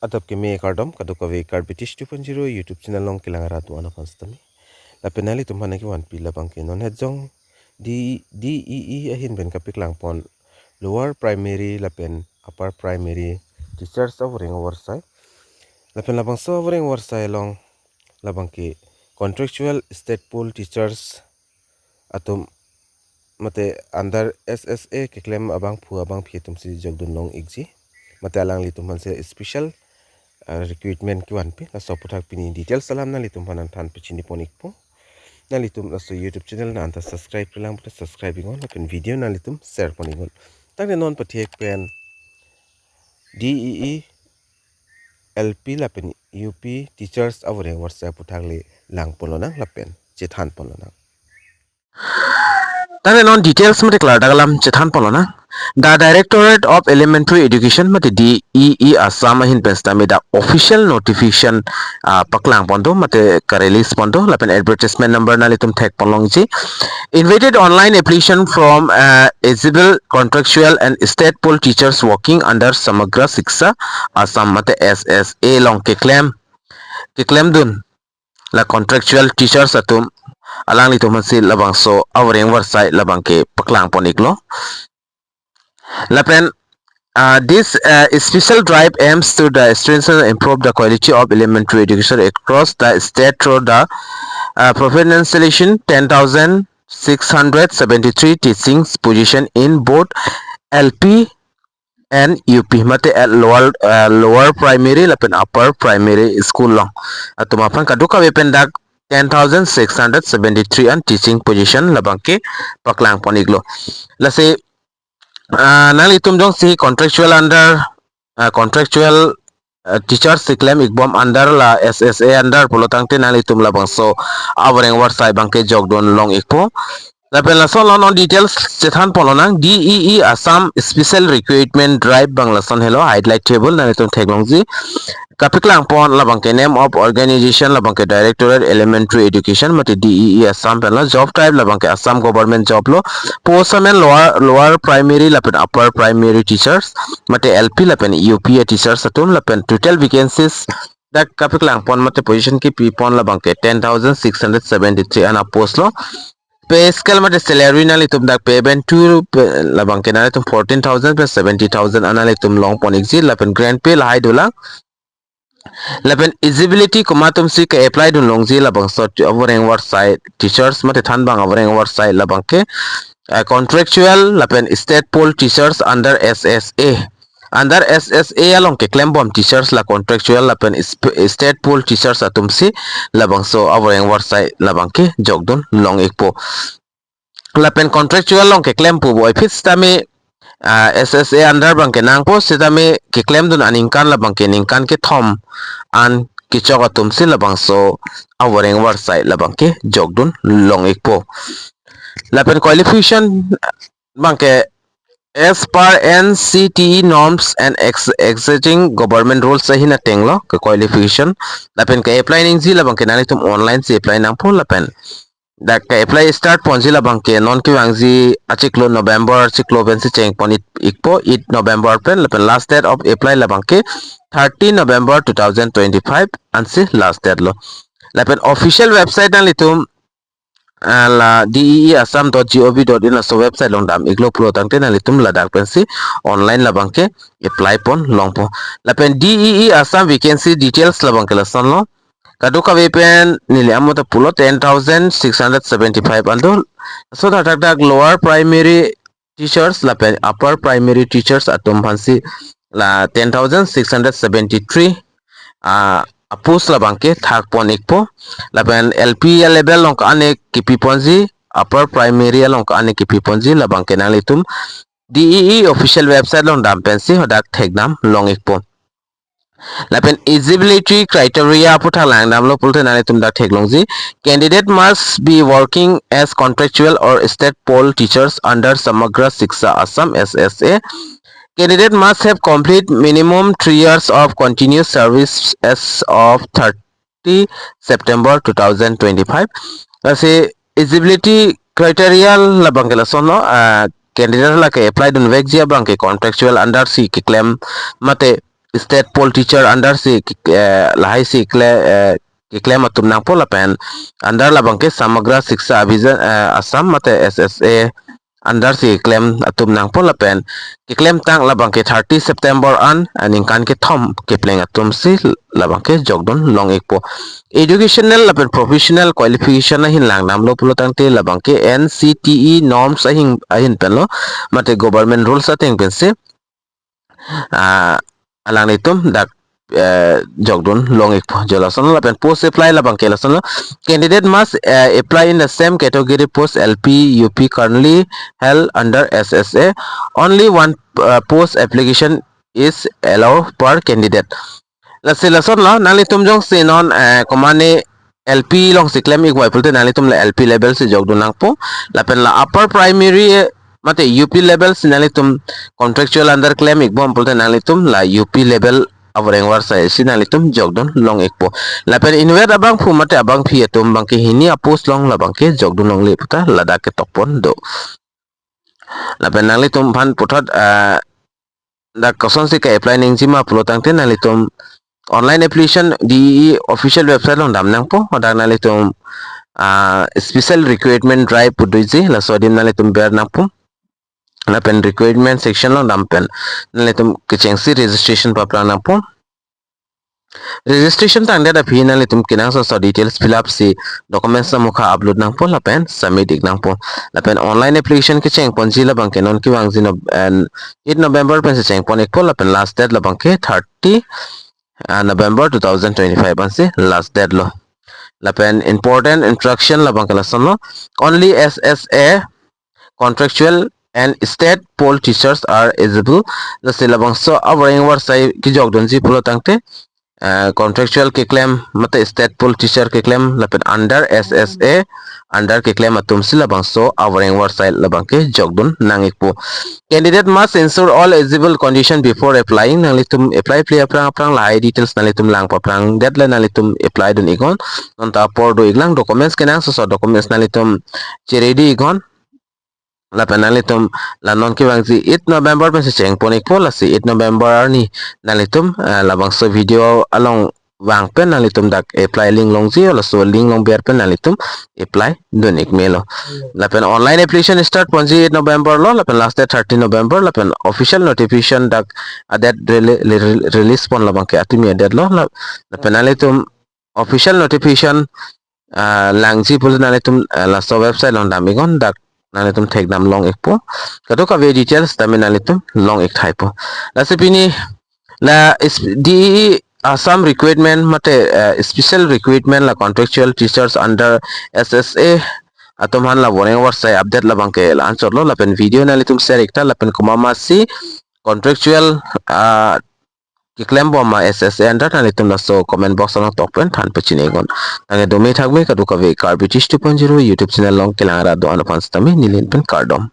Atap Keme Kardom Kadukawe Karbitis 2.0 YouTube channel long kilangara tu ana panstami. La penali tumhana ki wan pila bangke non hedzong DEE ahin ben kapik lang pon lower primary la pen upper primary teachers of Voreng Avarsai. La pen labang so Voreng Avarsai long labangke contractual state pool teachers atum mate under SSA Keklem abang pu abang pietum si jogdun long igji mate alang li tumhan se special recruitment ki wan pi la so puthak pini details salam na litum panan than pichini ponik po na litum na so YouTube channel na anta subscribe pilang puta subscribing on pen video na litum share poningon tang non patiek pen DEE LP la pen UP teachers Voreng Avarsai puthak le lang polona la pen chethan polona Tane non details mate klar dagalam chethan polona. The Directorate of Elementary Education mate DEEAssam hin penstami da official notification paklang pondo mate release pondo lapen advertisement number na litum thek polongji invited online application from eligible contractual and state pool teachers working under Samagra Shiksha Assam mate SSA long Keklem dun la contractual teachers atum alang litum hansi labang so Voreng Avarsai labang ke paklang poniklo lapen this special drive aims to strengthen and improve the quality of elementary education across the state through the provincialization 10,673 teaching position in both LP and UP mate at lower primary lapen upper primary school long Atum Aphan kaduka wependak 10,673 and teaching position labangke paklang poniglo lase nalitum jong si contractual under contractual teachers Keklem Atum under la SSA under polotangte nalitum labang so Voreng Avarsai bangke jogdon long ikpo lapen lason on details chethan polonang DEEAssam special recruitment drive banglason hello highlight table nalitum theklongji kapiklang pon labangke name of organization labangke Directorate Elementary Education mate DEEAssam penla job type labangke Assam Government Job lo post and lower primary lapen upper primary teachers mate LP lapen UP teachers atum lapen total vacancies that kapiklang pon mate position ki pon labangke 10,673 ana post lo pay scale mate salary na litum dak payment to labangke na litum 14,000 plus 70,000 ana litum long pon exit lapen grand pay la high dolang lapen eligibility kumatum si ka apply dun longji labang so Voreng Avarsai teachers mate than bang Voreng Avarsai labangke contractual lapen state pool teachers under SSA along Keklem bom teachers la contractual lapen state pool teachers atum si labang so Voreng Avarsai labangke jogdon long ekpo lapen contractual long Keklem pu boy fits tami SSA under bangke nangpo sitami Keklem dun aningkan labangke ningkan ke thom an kichok atum si labang so Voreng Avarsai labangke jogdon long ekpo lapen qualification bangke as per NCTE norms and existing government rules sa hina tenglo ke qualification lapen ke apply ning ji labang ke nalitum online si apply nang po lapen da ke apply start pon ji labang ke non ki wangji achiklo November chiklo ben si cheng pon ikpo 8 November pen lapen last date of apply labang ke 30 November 2025 ansi last date lo lapen official website nalitum la DEEAssam.gov.in so website long dam iglo pro tangte na litum ladak pensi online labangke apply pon longpo lapen DEEAssam vacancy details labangke lasan lo kaduka wepen nili amota pulo 10,675 ando so that lower primary teachers lapen upper primary teachers atum phansi la 10,673 apus labangke thak pon ikpo lapen LP level long ane kipi ponji upper primary long ane kipi ponji labangke nalitum DEE official website long dam pensi hodak thegnam long ikpo lapen eligibility criteria puthak lang dam lo pulte nalitum dak theglongji candidate must be working as contractual or state poll teachers under Samagra Shiksha Assam SSA. Candidate must have complete minimum 3 years of continuous service as of 30 September 2025. Kasi eligibility criteria labang ke lasono candidate la ke apply dun vek jia bang ke contractual under si Keklem mate state poll teacher under si lahai si Keklem Atum nangpo lapen under labang ke samagra siksa abhijan Assam mate SSA under si Keklem Atum nangpo lapen Keklem tang labang ke 30 September an ningkan ke thom Keklem Atum si labang ke jogdon long ekpo educational lapen professional qualification hin lang namlo pulo tangte labang ke NCTE norms ahin penlo mate government rules ateng pense alang nitum dak jogdun long ekpo jolason lapen post apply labang ke lason candidate must apply in the same category post LP UP currently held under SSA. Only one post application is allowed per candidate. Lason la nali tum jong sinon komane LP long si claim igwai pulte nali tum la LP level si jogdun nangpo lapen la upper primary mate UP level sinali tum contractual under claim igbom pulte nali tum la UP level Voreng Avarsai sinali tum jogdon long ekpo lapen inwed abang fu mate abang phi tum bangke hini apos long la bangke jogdon long le puta lada ke tokpon do lapen nali tum phan puthot da koson si ka apply ning jima pulotang te nali tum online application di official website long dam nang po odak nali tum special recruitment drive puduji la sodim nali tum ber nang po na pen recruitment section long dam pen nali tum kechengsi registration paplang nang po registration tang da phi nali tum kinang so details fill up si documents na mukha upload nang po la pen submit ik nang po la pen online application ke cheng ponji la bang kenon ki wang jino 8 November pen se cheng pon ek po la pen last date la bang ke 30 November 2025 bansi last date lo lapen important instruction labang kalasan lo only SSA contractual and state poll teachers are eligible the silabang so Voreng Avarsai ki jogdon ji pulo tangte contractual Keklem mate state poll teacher Keklem lapen under SSA under Keklem Atum silabang so Voreng Avarsai labang ke jogdon nangikpo candidate must ensure all eligible condition before applying nalitum apply play aprang lai details nalitum lang paprang deadline nalitum apply dun igon non ta por do iglang documents kenang so documents nalitum cheredi igon la penalitum la non ki bang 8 November pen se cheng ponik po la si 8 November ni nalitum la bang so video along wang pen nalitum dak apply link long ji la so link long ber pen nalitum apply donik melo la pen online application start ponji 8 November lo la pen last day 30 November la pen official notification dak that release pon la bang ke atumi that lo la pen nalitum official notification langji pul nalitum la so website long damigon dak nalitum take dam long ekpo kato ka ve details tami nalitum long ek typo la sepini la DEEAssam recruitment mate special recruitment la contractual teachers under SSA atum han la Voreng Avarsai update la bangke la answer lo la pen video nalitum share ekta la pen komama si contractual Keklem bomma SSA under nalitum la so comment box long top pen than pechine gon tange domi thakbe kadu ka ve car British 2.0 YouTube channel long kelangara do anapans tami nilin pen cardom